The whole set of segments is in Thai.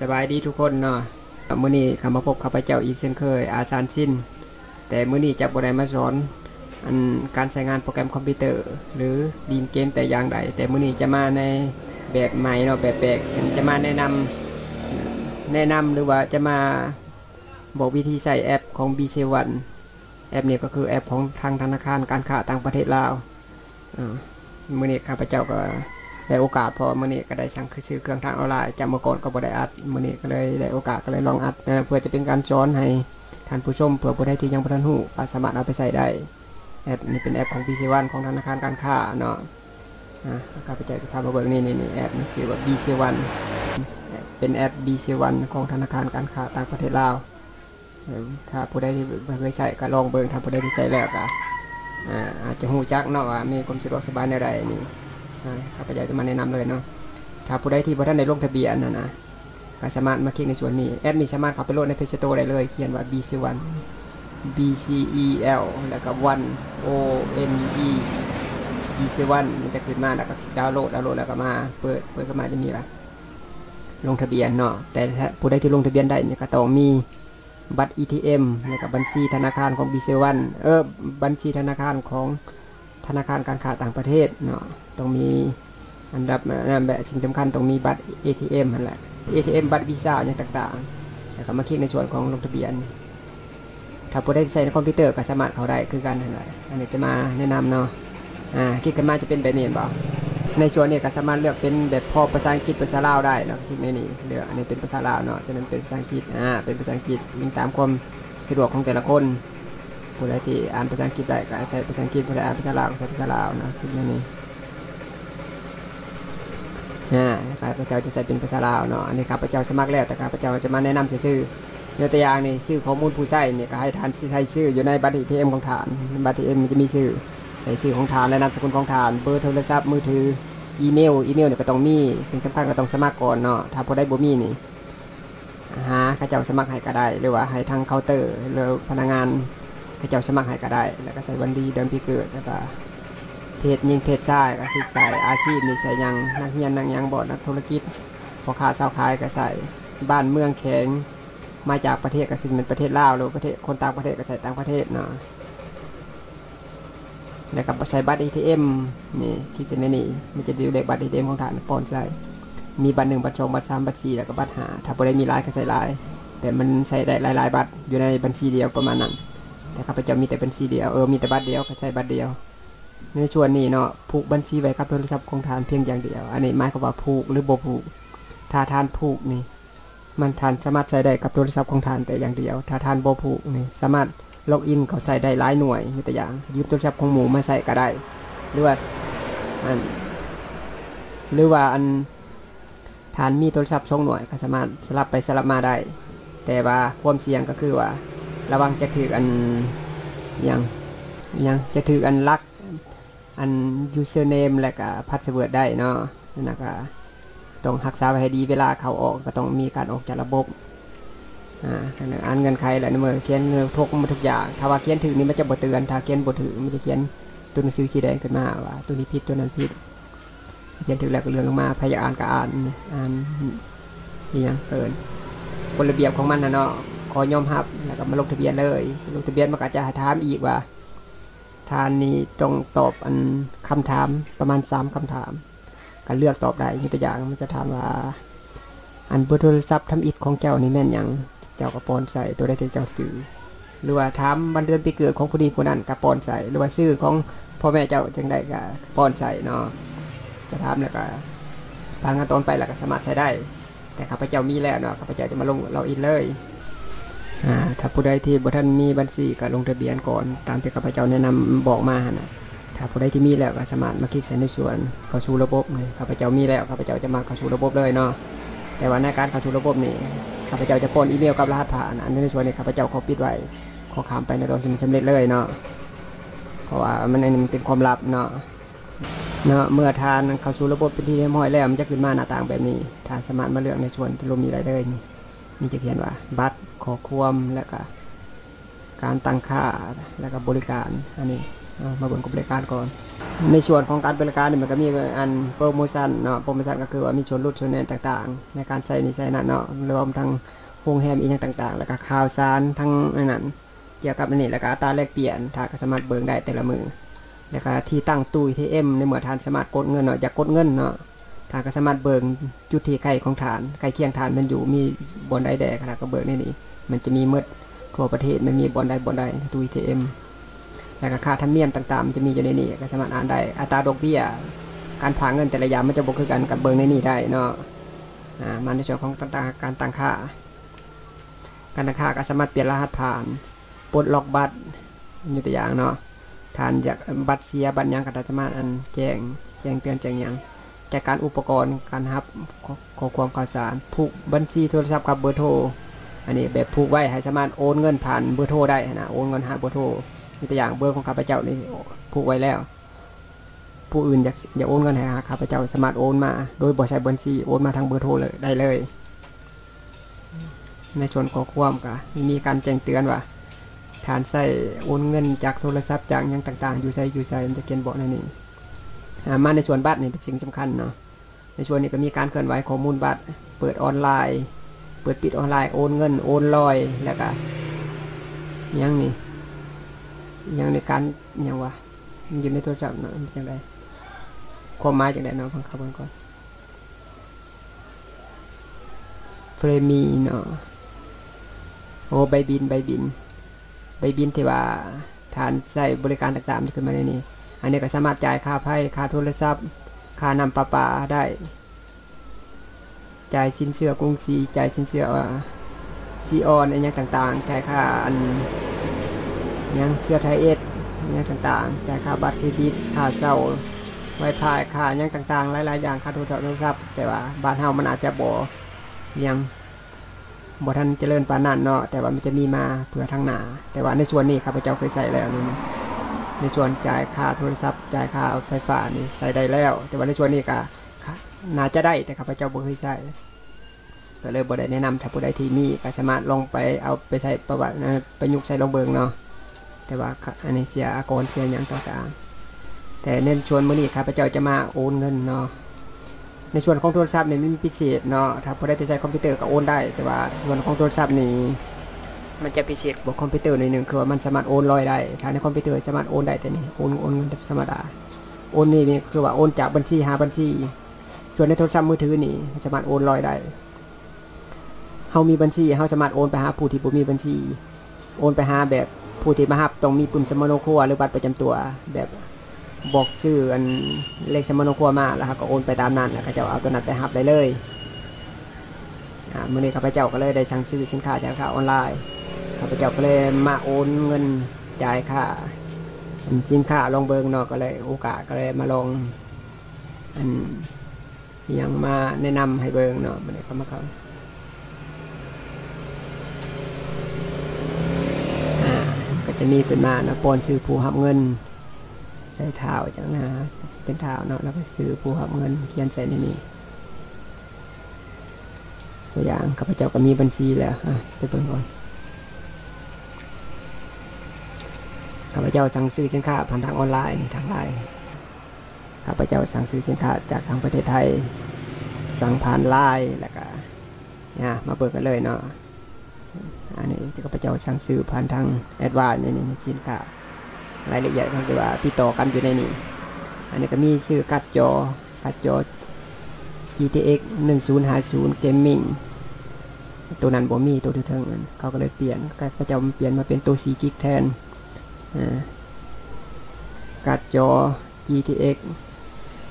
สบายดีทุกคนเนาะมื้อนี้ข้ามาพบข้าพเจ้าอีกเช่นเคยอาจารย์ชินแต่มื้อนี้จะบ่ได้มาสอนการใช้งานโปรแกรมคอมพิวเตอร์หรือดีนเกมแต่อย่างใดแต่มื้อนี้จะมาในแบบใหม่เนาะแบบแปลกจะมาแนะนำหรือว่าจะมาบอกวิธีใช้แอปของ BC1 แอปนี้ก็คือแอปของทางธนาคารการค้าต่างประเทศลาวมื้อนี้ข้าพเจ้าก็ได้โอกาสพอมื้อนี้ก็ได้สั่งซื้อเครื่องทางออนไลน์จากเมื่อก่อนก็บ่ได้อัดมื้อนี้ก็เลยได้โอกาสก็เลยลองอัดเพื่อจะเป็นการสอนให้ท่านผู้ชมเผื่อผู้ใดที่ยังบ่ทันรู้ก็สามารถเอาไปใช้ได้แอปนี้เป็นแอปของ BC1 ของธนาคารการค้าเนาะข้าพเจ้าจะพามาเบิ่งนี่แอปนี้ชื่อว่า BC1 เป็นแอป BC1 ของธนาคารการค้าต่างประเทศลาวถ้าผู้ใดที่เคยใช้ก็ลองเบิ่งถ้าผู้ใดที่ใช้แล้วก็อาจจะรู้จักเนาะว่ามีความสะดวกสบายแนวใดนี่ข้าพเจ้าจะมาแนะนำเลยเนาะถ้าผู้ใดที่บ่ทันได้ลงทะเบียนนะก็สามารถมาคลิกในส่วนนี้แอปนี้สามารถเข้าไปโหลดใน Play Store ได้เลยเขียนว่า BC1 BCEL แล้วก็1 ONE BC1 มันจะขึ้นมาแล้วก็ดาวน์โหลดแล้วก็มาเปิดเข้ามาจะมีว่าลงทะเบียนเนาะแต่ถ้าผู้ใดที่ลงทะเบียนได้เนี่ยก็ต้องมีบัตร ATM แล้วก็บัญชีธนาคารของ BC1 บัญชีธนาคารของธนาคารการค้าต่างประเทศเนาะต้องมีอันดับแบบสิ่งสำคัญต้องมีบัตร ATM นั่นแหละ ATM บัตรวีซ่าอย่างต่างๆแล้วก็มาคลิกในส่วนของลงทะเบียนถ้าผู้ใดใช้ในคอมพิวเตอร์ก็สามารถเข้าได้คือกันนั่นแหละอันนี้จะมาแนะนำเนาะคลิกกันมาจะเป็นแบบนี้บ่ในส่วนนี้ก็สามารถเลือกเป็นแบบพอภาษาอังกฤษภาษาลาวได้เนาะคลิกในนี้เลือกอันนี้เป็นภาษาลาวเนาะฉะนั้นเป็นภาษาอังกฤษเป็นภาษาอังกฤษยิงตามความสะดวกของแต่ละคนผู้ใดที่อ่านภาษาอังกฤษได้ก็ใช้ภาษาอังกฤษผู้ใดอ่านภาษาลาวใช้ภาษาลาวนะคลิกในนี้ข้าพเจ้าจะใส่เป็นภาษาลาวเนาะอันนี้ข้าพเจ้าสมัครแล้วแต่ข้าพเจ้าจะมาแนะนำชื่อยกตัวอย่างนี่ชื่อข้อมูลผู้ใช้เนี่ยก็ให้ทานใช้ชื่ออยู่ในบัตร ATM ของฐานบัตร ATM มันจะมีชื่อใส่ชื่อของฐานและนามสกุลของฐานเบอร์โทรศัพท์มือถืออีเมลเนี่ยก็ต้องมีสิ่งสำคัญก็ต้องสมัครก่อนเนาะถ้าผู้ใดบ่มีนี่ข้าเจ้าสมัครให้ก็ได้หรือว่าให้ทางเคาน์เตอร์หรือพนักงานข้าเจ้าสมัครให้ก็ได้แล้วก็ใส่วันดีเดือนปีเกิดแล้วก็เพศหญิงเพศชายก็คลิกใส่อาชีพนี่ใส่ยังนักเรียนนักยังบ่นักธุรกิจพ่อค้าชาวขายก็ใส่บ้านเมืองแข็งมาจากประเทศก็คือเป็นประเทศลาวหรือประเทศคนต่างประเทศก็ใส่ต่างประเทศเนาะแล้วก็ใช้บัตร ATM นี่คลิกเส้นนี้มันจะดูเลขบัตร ATM ของฐานปอนใส่มีบัตร1บัตร2บัตร3บัตร4แล้วก็บัตร5ถ้าบ่ได้มีหลายก็ใส่หลายแต่มันใส่ได้หลายๆบัตรอยู่ในบัญชีเดียวประมาณนั้นแต่ข้าพเจ้ามีแต่บัญชีเดียวมีแต่บัตรเดียวก็ใช้บัตรเดียวในส่วนนี้เนาะผูกบัญชีไว้กับโทรศัพท์ของฐานเพียงอย่างเดียวอันนี้หมายความว่าผูกหรือบ่ผูกถ้าฐานผูกนี่มันฐานสามารถใช้ได้กับโทรศัพท์ของฐานแต่อย่างเดียวถ้าฐานบ่ผูกนี่สามารถล็อกอินเขาใส่ได้หลายหน่วยมีตัวอย่างยืมโทรศัพท์ของหมู่มาใส่ก็ได้หรือว่าฐานมีโทรศัพท์2หน่วยก็สามารถสลับไปสลับมาได้แต่ว่าความเสี่ยงก็คือว่าระวังจะถือยังจะถือลักusername และก็ password ได้เนาะนั่นก็ต้องรักษาไว้ให้ดีเวลาเข้าออกก็ต้องมีการออกจากระบบอ่านเงินใครแหละในมือเขียนทุกมาทุกอย่างถ้าว่าเขียนถึงนี่มันจะบ่เตือนถ้าเขียนบ่ถึงมันจะเขียนตัวหนังสือสีแดงขึ้นมาว่าตัวนี้ผิดตัวนั้นผิดเขียนถึงแล้วก็เลื่อนลงมาพยายามอ่านก็อ่านนี่ยังเกินกฎระเบียบของมันนะเนาะขอยอมรับแล้วก็มาลงทะเบียนเลยลงทะเบียนมันก็จะถามอีกว่าท่านนี้ต้องตอบคำถามประมาณ3คำถามก็เลือกตอบได้ยกตัวอย่างมันจะถามว่าเบอร์โทรศัพท์ทำอิฐของเจ้านี่แม่นยังเจ้าก็ปอนใส่ตัวได้ที่เจ้าถือหรือว่าถามวันเดือนปีเกิดของผู้นี้ผู้นั้นก็ปอนใส่หรือว่าชื่อของพ่อแม่เจ้าจังไดก็ปอนใส่เนาะจะถามแล้วก็ผ่านขั้นตอนไปแล้วก็สามารถใช้ได้แต่ข้าพเจ้ามีแล้วเนาะข้าพเจ้าจะมาลงเราอินเลยถ้าผู้ใดที่บ่ทันมีบัญชีก็ลงทะเบียนก่อนตามที่ข้าพเจ้าแนะนำบอกมานะถ้าผู้ใดที่มีแล้วก็สามารถมาคลิกใส่ในส่วนเข้าสู่ระบบนี่ข้าพเจ้ามีแล้วข้าพเจ้าจะมาเข้าสู่ระบบเลยเนาะแต่ว่าในการเข้าสู่ระบบนี่ข้าพเจ้าจะป้อนอีเมลกับรหัสผ่านอันนี้ในส่วนนี้ข้าพเจ้าขอปิดไว้ขอข้ามไปในตอนที่มันสำเร็จเลยเนาะเพราะว่ามันเป็นความลับเนาะเมื่อทานเข้าสู่ระบบเป็นที่เรียบร้อยแล้วมันจะขึ้นมาหน้าต่างแบบนี้ทานสามารถมาเลือกในส่วนที่เรามีรายได้นี่จะเขียนว่าบัตรขอความแล้วก็การตั้งค่าแล้วก็บริการอันนี้ มาเบิ่งบริการก่อนในส่วนของการบริการนี่มันก็มีอันโปรโมชั่นเนาะโปรโมชั่นก็คือว่ามีส่วนลดส่วนแหนต่างๆในการใช้นี่ใช้นั่นเนาะรวมทั้งโรงแรมอีกอย่างต่างๆแล้วก็ข่าวสารทั้งนั้นเกี่ยวกับอันนี้แล้วก็อัตราแลกเปลี่ยนทางก็สามารถเบิ่งได้แต่ละมือแล้วก็ที่ตั้งตู้ ATM ในเมื่อทานสามารถกดเงินเนาะอยากกดเงินเนาะทางก็สามารถเบิ่งจุดที่ใกล้ของฐานใกล้เคียงฐานมันอยู่มีบอนใดแดกก็เบิ่งในนี้มันจะมีหมดทั่วประเทศมันมีบอนใดตู้ ATM แล้วก็ค่าธรรมเนียมต่างๆมันจะมีอยู่ในนี้ก็สามารถอ่านได้อัตราดอกเบี้ยการผ่าเงินแต่ละอย่างมันจะบ่คือกันกับเบิ่งในนี้ได้เนาะมาในส่วนของการตั้งค่าก็สามารถเปลี่ยนรหัสผ่านปลดล็อกบัตรอยู่ตัวอย่างเนาะทานจากบัตรเสียบัตรยังก็สามารถอันแจ้งเตือนแจ้งยังจากการอุปกรณ์การรับขอความข่าวสารผูกบัญชีโทรศัพท์กับเบอร์โทรอันนี้แบบผูกไว้ให้สามารถโอนเงินผ่านเบอร์โทรได้นะโอนเงินหาเบอร์โทรมีตัวอย่างเบอร์ของข้าพเจ้านี่ผูกไว้แล้วผู้อื่นอยากโอนเงินให้ข้าพเจ้าสามารถโอนมาโดยบ่ใช้บัญชีโอนมาทางเบอร์โทรเลยได้เลยในส่วนของความก็มีการแจ้งเตือนว่าฐานใส่โอนเงินจากโทรศัพท์จากอย่างต่างๆอยู่ใส่มันจะเขียนบอกในนี้มาในส่วนบัตรนี่เป็นสิ่งสำคัญเนาะในส่วนนี้ก็มีการเคลื่อนไหวข้อมูลบัตรเปิดออนไลน์เปิดปิดออนไลน์โอนเงินโอนลอยแล้วก็ยังนี่ยังในการยังวะมันอยู่ในโทรศัพท์เนาะจังไดความหมายจังไดเนาะฟังเขาเบิ่งก่อนเฟรมีเนาะโอ้ใบบินที่ว่าฐานใช้บริการต่างๆที่ขึ้นมาในนี้อันนี้ก็สามารถจ่ายค่าไฟค่าโทรศัพท์ค่าน้ำประปาได้จ่ายสินเชื่อกรุงศรีจ่ายสินเชื่อซีออนอะไรอย่างต่างๆจ่ายค่าอันยังเสื้อไทยเอสอย่างต่างๆจ่ายค่าบัตรเครดิตค่าเช่าไวไฟค่าอย่างต่างๆหลายๆอย่างค่าโทรศัพท์แต่ว่าบ้านเฮามันอาจจะยังบ่ทันเจริญปานนั้นเนาะแต่ว่ามันจะมีมาเพื่อทางหน้าแต่ว่าในส่วนนี้ข้าพเจ้าเคยใส่แล้วนี่ในส่วนจ่ายค่าโทรศัพท์จ่ายค่าไฟฟ้านี่ใส่ได้แล้วแต่ว่าในส่วนนี้ก็น่าจะได้แต่ข้าพเจ้าบ่เคยใส่ก็เลยบ่ได้แนะนำถ้าผู้ใดที่มีก็สามารถลองไปเอาไปใส่ประวัติประยุกต์ใส่ลองเบิ่งเนาะแต่ว่าอันนี้เสียอากรเสียหยังต่างๆแต่ในส่วนมื้อนี้ข้าพเจ้าจะมาโอนเงินเนาะในส่วนของโทรศัพท์นี่มันมีพิเศษเนาะถ้าผู้ใดที่ใช้คอมพิวเตอร์ก็โอนได้แต่ว่าส่วนของโทรศัพท์นี่มันจะพิเศษกว่าคอมพิวเตอร์หน่อยนึงคือว่ามันสามารถโอนลอยได้ถ้าในคอมพิวเตอร์สามารถโอนได้แต่นี่โอนธรรมดาโอนนี่คือว่าโอนจากบัญชีหาบัญชีส่วนในโทรศัพท์มือถือนี่สามารถโอนลอยได้เฮามีบัญชีเฮาสามารถโอนไปหาผู้ที่บ่มีบัญชีโอนไปหาแบบผู้ที่มารับต้องมีปุ่มสมโนครัวหรือบัตรประจำตัวแบบบอกชื่ออันเลขสมโนครัวมาแล้วก็โอนไปตามนั้นแล้วก็จะเอาตัวนั้นไปรับได้เลยมื้อนี้ข้าพเจ้าก็เลยได้สั่งซื้อสินค้าจากออนไลน์ข้าพเจ้าก็เลยมาโอนเงินจ่ายค่าสินค้าลองเบิ่งเนาะก็เลยโอกาสก็เลยมาลองอันยังมาแนะนำให้เบิ่งเนาะมื้อนี้ก็มาเข้าก็จะมีขึ้นมาเนาะปอนซื้อผู้รับเงินใส่เท้าจังนะเป็นเท้าเนาะแล้วก็ซื้อผู้รับเงินเขียนใส่ในนี้ตัวอย่างข้าพเจ้าก็มีบัญชีแล้วไปเบิ่งก่อนข้าพเจ้าสั่งซื้อสินค้าผ่านทางออนไลน์ทางไลน์ข้าพเจ้าสั่งซื้อสินค้าจากทางประเทศไทยสั่งผ่านไลน์แล้วก็มาเบิกกันเลยเนาะอันนี้ข้าพเจ้าสั่งซื้อผ่านทางแอดวานซ์นี่สินค้ารายละเอียดที่ว่าติดต่อกันอยู่ในนี้อันนี้ก็มีซื้อการ์ดจอ GTX 1050 Gaming ตัวนั้นบ่มีตัวที่เทิงเขาก็เลยเปลี่ยนข้าพเจ้าเปลี่ยนมาเป็นตัว4 GB แทนการ์ดจอ GTX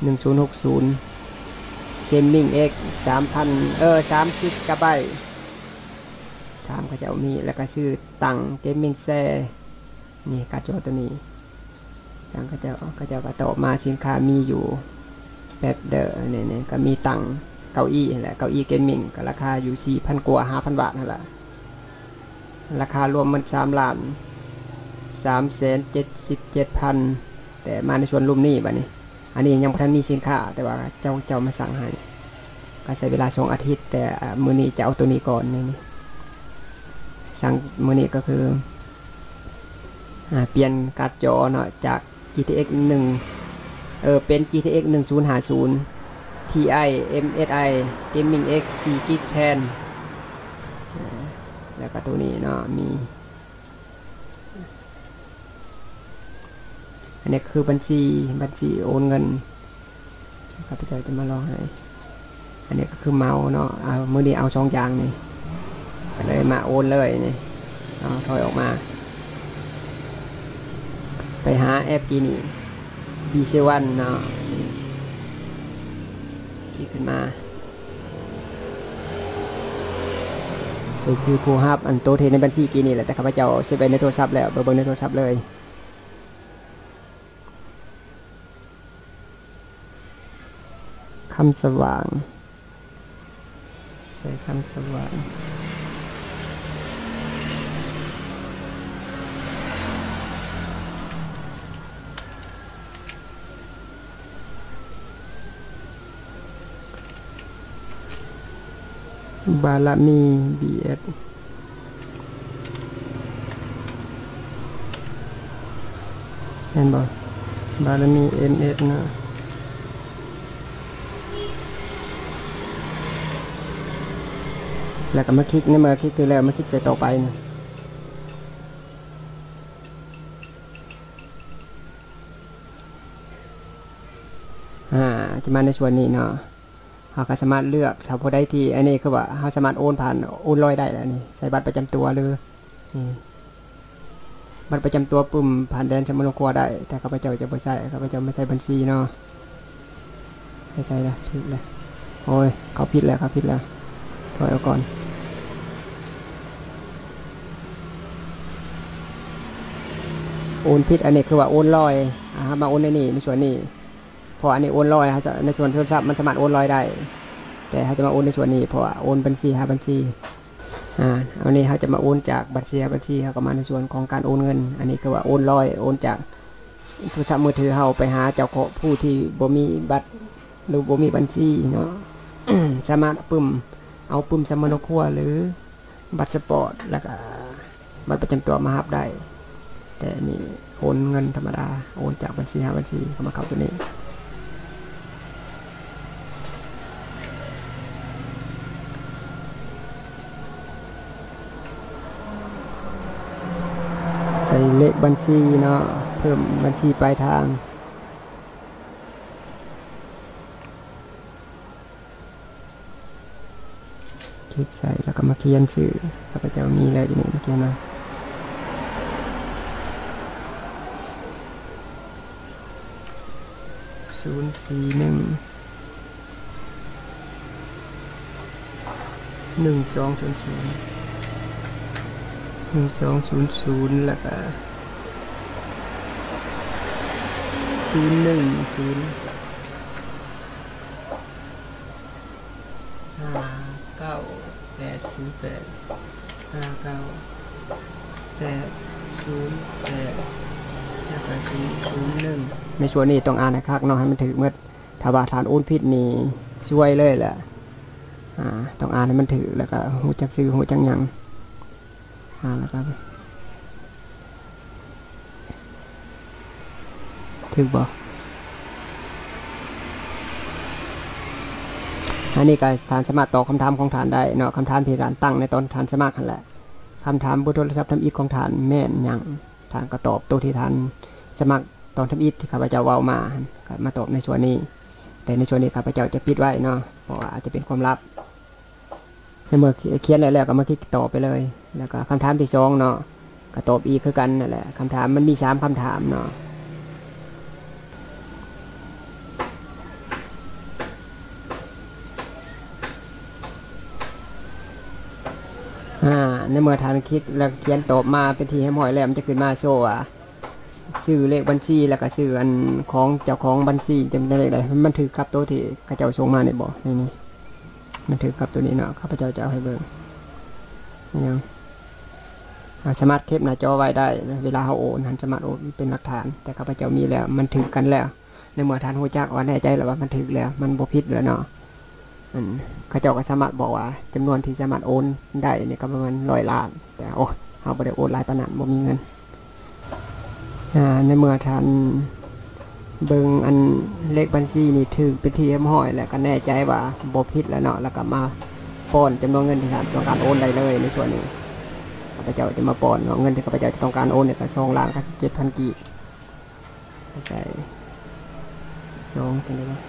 1060 Gaming X 3 GB ถามเขาจะเอามีแล้วก็ซื้อตัง Gaming Share นี่การ์ดจอตัวนี้ทางเขาจะก็ต่อมาสินค้ามีอยู่แบบเด้อเนี่ยก็มีตังเก้าอี้แหละเก้าอี้เกมมิ่งก็ราคาอยู่ 4,000 กว่า 5,000 บาทนั่นแหละราคารวมมัน3,377,000แต่มาในส่วนรวมนี้บัดนี้อันนี้ยังบ่ทันมีสินค้าแต่ว่าเจ้ามาสั่งให้ก็ใช้เวลา2 อาทิตย์แต่มื้อนี้จะเอาตัวนี้ก่อนนี่สั่งมื้อนี้ก็คือเปลี่ยนการ์ดจอเนาะจาก GTX 1เป็น GTX 1050 Ti MSI Gaming X 4 GB แทนแล้วก็ตัวนี้เนาะมีอันนี้คือบัญชีโอนเงินข้าพเจ้าจะมาลองให้อันนี้ก็คือเมาส์เนาะมือนี้เอา2อย่างนี่ก็เลยมาโอนเลยนี่ถอยออกมาไปหาแอปกีนี่ B7 เนาะคลิกขึ้นมาใส่ชื่อผู้รับอันโตเทในบัญชีกีนี่แหละแต่ข้าพเจ้าเซฟไว้ในโทรศัพท์แล้วเบิ่งในโทรศัพท์เลยคำสว่างใช้คำสว่างบารมี BS เห็นบ่บารมี MS เนาะแล้วก็มาคลิกนี่มาคลิกคือแล้วมาคลิกใส่ต่อไปนะจะมาในส่วนนี้เนาะเราก็สามารถเลือกถ้าพอได้ที่อันนี้คือว่าเราสามารถโอนผ่านโอนลอยได้แล้วนี่ใส่บัตรประจำตัวหรือบัตรประจำตัวปุ่มผ่านแดนสมุทรครัวได้แต่ข้าพเจ้าจะไม่ใส่ข้าพเจ้าไม่ใส่บัญชีเนาะไม่ใส่ละถูกเลยโอ้ยเขาผิดแล้วถอยเอาก่อนโอนผิดอันนี้คือว่าโอนลอยมาโอนในส่วนนี้พออันนี้โอนลอยในส่วนโทรศัพท์มันสามารถโอนลอยได้แต่เขาจะมาโอนในส่วนนี้เพราะว่าโอนบัญชีบัญชีอันนี้เขาจะมาโอนจากบัญชีเขาก็มาในส่วนของการโอนเงินอันนี้คือว่าโอนลอยโอนจากโทรศัพท์มือถือเขาไปหาเจ้าของผู้ที่บ่มีบัตรหรือบ่มีบัญชีเนาะ สามารถเอาปุ่มสมโนครัวหรือบัตรสปอร์ตแล้วก็บัตรประจำตัวมารับได้แต่นี่โอนเงินธรรมดาโอนจากบัญชีเข้ามาเข้าตัวนี้ใส่เลขบัญชีเนาะเพิ่มบัญชีปลายทางคลิกใส่แล้วก็มาเขียนชื่อข้าพเจ้ามีแล้วอยู่นี่มาเขียนมา041 1200แล้วก็010 ในส่วนนี้ต้องอ่านนะครับเนาะให้มันถึงเมื่อถ้าว่าฐานโอนผิดนี่ช่วยเลยแหละต้องอ่านให้มันถือแล้วก็หูจักซื้อหูจักหยังแล้วก็ถึงบ่อันนี้ก็ฐานสามารถตอบคำถามของฐานได้เนาะคำถามที่ฐานตั้งในตอนฐานสมัครนั่นแหละคำถามบนโทรศัพท์ทำอิฐของฐานแม่นหยังฐานก็ตอบตัวที่ฐานสมัครตอนทำอิฐที่ข้าพเจ้าเว้ามาตอบในส่วนนี้แต่ในส่วนนี้ข้าพเจ้าจะปิดไว้เนาะเพราะว่าอาจจะเป็นความลับในเมื่อเขียนแล้วก็มาคลิกตอบไปเลยแล้วก็คำถามที่2เนาะก็ตอบอีกคือกันนั่นแหละคำถามมันมี3คำถามเนาะในเมื่อทานคลิกแล้วเขียนตอบมาเป็นทีให้หอยแล้วมันจะขึ้นมาโชว์ชื่อเลขบัญชีแล้วก็ชื่ออันของเจ้าของบัญชีจำได้เลขใดมันถือกับตัวที่ข้าเจ้าส่งมาในบ่ในนี้มันถือกับตัวนี้เนาะข้าพเจ้าจะเอาให้เบิ่งยังสามารถเก็บหน้าจอไว้ได้เวลาเขาโอนสามารถโอนเป็นหลักฐานแต่ข้าพเจ้ามีแล้วมันถือกันแล้วในเมื่อทานหูจักว่าแน่ใจแล้วว่ามันถือแล้วมันบ่ผิดแล้วเนาะข้าเจ้าก็สามารถบอกว่าจำนวนที่สามารถโอนได้เนี่ยก็ประมาณ100 ล้านแต่เขาไม่ได้โอนหลายปานนั้นบ่มีเงินในเมื่อท่าน เบิ่งอันเลขบัญชีนี่ถือเป็นที่เรียบร้อยแล้วก็แน่ใจว่าบ่ผิดแล้วเนาะแล้วก็มาป้อนจำนวนเงินที่ท่านต้องการโอนได้เลยในส่วนนี้ข้าพเจ้าจะมาป้อนเงินที่ข้าพเจ้าจะต้องการโอนเนี่ยก็2,97,000 กีบใส่2กันเลยวะ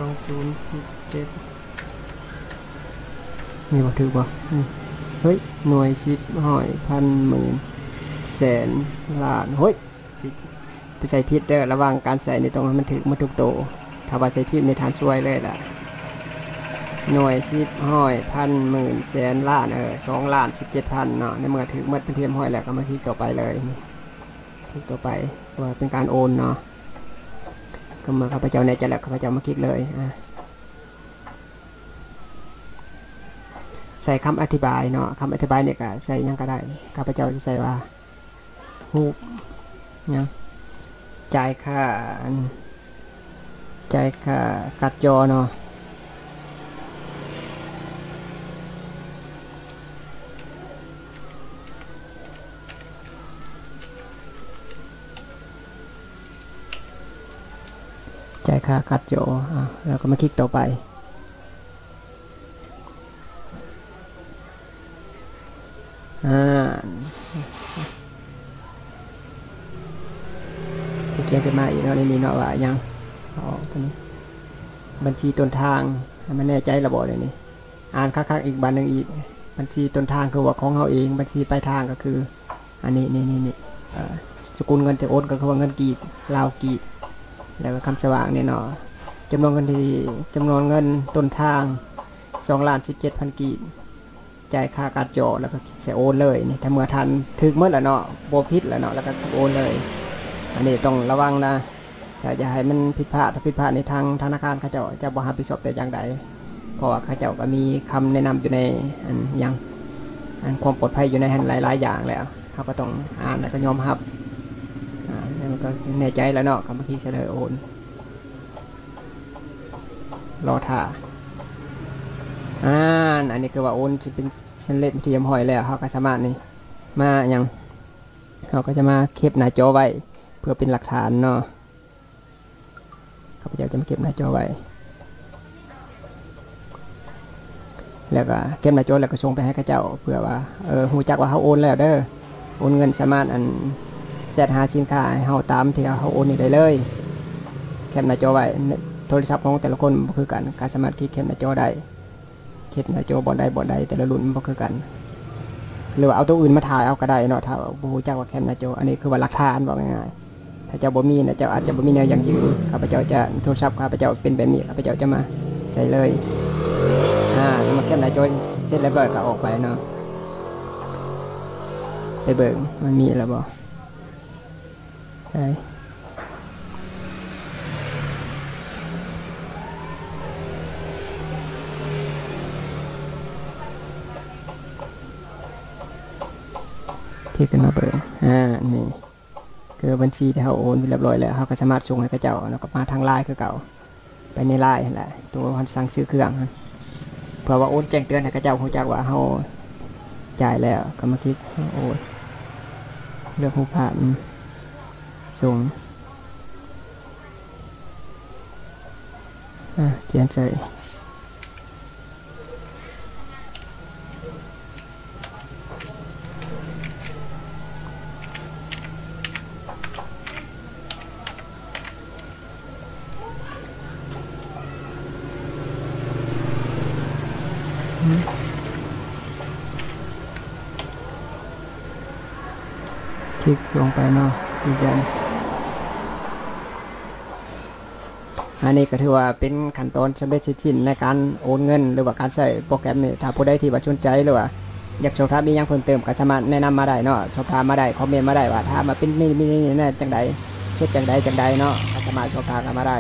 2017นี่บ่ถือบ่เฮ้ยหน่วย10ร้อยพันหมื่นแสนล้านเฮ้ยไปใส่พิษเด้อระวังการใส่ในตรงนั้นมันถึกมาทุกโตถ้าว่าใส่พิษในทานช่วยเลยล่ะหน่วย10ร้อยพันหมื่นแสนล้าน2,17,000เนาะในเมื่อถึกเมื่อเป็นเทียมห้อยแล้วก็มาคลิกต่อไปเลยคลิกต่อไปว่าเป็นการโอนเนาะก็มาข้าพเจ้าในใจแล้วข้าพเจ้ามาคลิกเลยใส่คำอธิบายเนาะคำอธิบายเนี่ยก็ใส่ยังก็ได้ข้าพเจ้าจะใส่ว่าฮูบยังจ่ายค่ากัดจอเนาะจ่ายค่ากัดจอแล้วก็มาคลิกต่อไปที่เขียนขึ้นมาอีกเนาะในนี้เนาะว่ายังตัวนี้บัญชีต้นทางให้มันแน่ใจระบบเลยนี่อ่านคักๆอีกบันหนึ่งอีกบัญชีต้นทางคือว่าของเขาเองบัญชีปลายทางก็คืออันนี้นี่สกุลเงินที่โอนก็คือว่าเงินกีบลาวกีบแล้วก็คำสว่างเนี่ยเนาะจำนวนเงินต้นทาง2,17,000 กีบจ่ายค่าการจอแล้วก็เสียโอนเลยนี่ถ้าเมื่อทันถึกเมื่อแล้วเนาะโบพิษแล้วเนาะแล้วก็โอนเลยอันนี้ต้องระวังนะถ้าจะให้มันผิดพลาดในทางธนาคารเขาเจ้าจะบ่รับผิดชอบแต่อย่างใดเพราะว่าเขาเจ้าก็มีคำแนะนำอยู่ในอันความปลอดภัยอยู่ในหลายอย่างแล้วเขาก็ต้องอ่านแล้วก็ยอมรับแล้วมันก็แน่ใจแล้วเนาะก็มาคลิกเสนอโอนรอท่าอันนี้คือว่าโอนจะเป็นเส้นเล็ดเทียมหอยแล้วเขาก็สามารถนี่มาเขาก็จะมาเก็บหน้าจอไว้เพื่อเป็นหลักฐานเนาะข้าพเจ้าจะมาเก็บหน้าจอไว้แล้วก็เก็บหน้าจอแล้วก็ส่งไปให้ข้าเจ้าเพื่อว่าหูจักว่าเขาโอนแล้วเด้อโอนเงินสามารถจัดหาสินค้าให้เขาตามที่เขาโอนนี่ได้เลยเก็บหน้าจอไว้โทรศัพท์ของแต่ละคนบ่คือกันการสามารถที่เก็บหน้าจอได้เก็บหน้าจอบอดได้แต่ละรุ่นบ่คือกันหรือว่าเอาตัวอื่นมาถ่ายเอาก็ได้เนาะถ้าบ่ฮู้จักว่าแคมหน้าจออันนี้คือว่าหลักฐานบอกง่ายๆถ้าเจ้าบ่มีนะเจ้าอาจจะบ่มีแนวอย่างยืนข้าพเจ้าจะโทรศัพท์ข้าพเจ้าเป็นแบบนี้ข้าพเจ้าจะมาใส่เลยแล้วมาแคมหน้าจอเสร็จแล้วก็ออกไปเนาะไปเบิ่งมันมีแล้วบ่ใช่ที่ขึ้นมาเปิดนี่คือบัญชีที่เขาโอนเรียบร้อยแล้วเขาก็สามารถส่งให้กับเจ้าแล้วก็มาทางไลน์คือเก่าไปในไลน์แหละตัวเขาสั่งซื้อเครื่องเผื่อว่าโอนแจ้งเตือนให้กับเจ้าเขาจักว่าเขาจ่ายแล้วก็มาคลิกโอนเลือกผู้ผ่านส่งเขียนใส่คลิกส่งไปเนาะยืนยันอันนี้ก็ถือว่าเป็นขั้นตอนสำเร็จเสร็จสิ้นในการโอนเงินหรือว่าการใช้โปรแกรมนี่ถ้าผู้ใดที่ว่าสนใจหรือว่าอยากสอบถามมีอย่างเพิ่มเติมก็สามารถแนะนำมาได้เนาะสอบถามมาได้คอมเมนต์มาได้ว่าถ้ามาเป็นนี่จังใดเฮ็ดจังใดเนาะก็สามารถสอบถามกันมาได้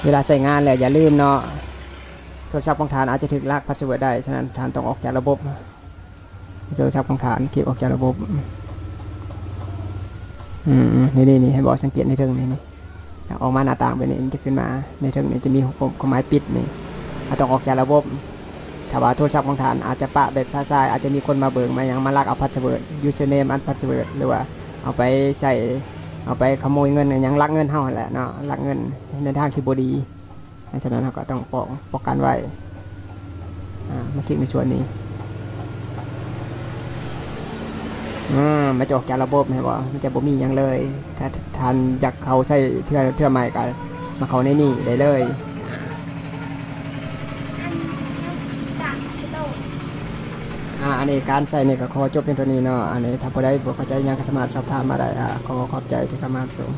เวลาใช้งานแล้วอย่าลืมเนาะโทรศัพท์ของฐานอาจจะถูกลากพาสเวิร์ดได้ฉะนั้นฐานต้องออกจากระบบโทรศัพท์ของฐานเก็บออกจากระบบนี่ให้บอกสังเกตในเรื่องนี้ออกมาหน้าต่างแบบนี้มันจะขึ้นมาในเรื่องนี้จะมีความหมายปิดนี่ต้องออกจากระบบถ้าว่าโทรศัพท์ของฐานอาจจะปะแบบซ่าๆอาจจะมีคนมาเบิ่งมาอย่างมาลักเอาพาสเวิร์ดยูเซอร์เนมอันพาสเวิร์ดหรือว่าเอาไปใส่ เอาไปขโมยเงินอิหยังลักเงินเฮาหั่นแหละเนาะลักเงินในทางที่บ่ดีฉะนั้นเราก็ต้องป้องกันไว้มาคิดในส่วนนี้มาจะออกจากระบบให้บ่มันจะบ่มีหยังเลย ถ้าทานอยากเขาใช้เทื่อใหม่ก็มาเขาในนี่ได้เลยอันนี้การใส่นี่ก็ขอจบเป็นตัวนี้เนาะอันนี้ถ้าบ่ได้บ่เข้าใจหยังก็สามารถสอบถามมาได้ขอขอบใจที่เข้ามาชม